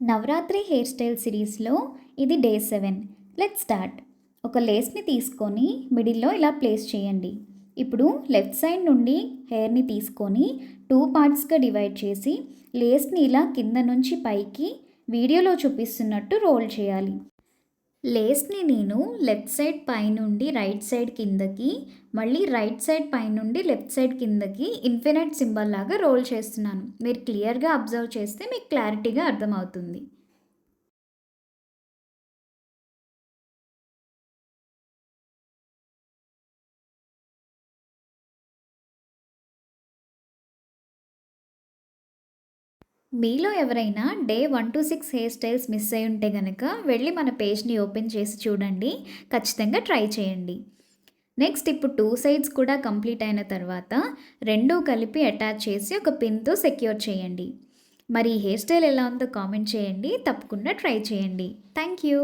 Navratri hair style సిరీస్లో ఇది day 7. Let's start. ఒక లేస్ని తీసుకొని మిడిల్లో ఇలా ప్లేస్ చేయండి. ఇప్పుడు లెఫ్ట్ సైడ్ నుండి హెయిర్ని తీసుకొని 2 పార్ట్స్గా డివైడ్ చేసి లేస్ని ఇలా కింద నుంచి పైకి వీడియోలో చూపిస్తున్నట్టు రోల్ చేయాలి. లేస్ని నేను లెఫ్ట్ సైడ్ పైనుండి రైట్ సైడ్ కిందకి, మళ్ళీ రైట్ సైడ్ పైనుండి లెఫ్ట్ సైడ్ కిందకి ఇన్ఫినిట్ సింబల్ లాగా రోల్ చేస్తున్నాను. మీరు క్లియర్గా అబ్జర్వ్ చేస్తే మీకు క్లారిటీగా అర్థమవుతుంది. మీలో ఎవరైనా day 1 to 6 hair styles miss అయి ఉంటే కనుక వెళ్ళి మన పేజ్ని ఓపెన్ చేసి చూడండి. ఖచ్చితంగా ట్రై చేయండి. నెక్స్ట్ ఇప్పుడు 2 సైడ్స్ కూడా కంప్లీట్ అయిన తర్వాత రెండూ కలిపి అటాచ్ చేసి ఒక పిన్తో సెక్యూర్ చేయండి. మరి ఈ హెయిర్ స్టైల్ ఎలా ఉందో కామెంట్ చేయండి. తప్పకుండా ట్రై చేయండి. Thank you.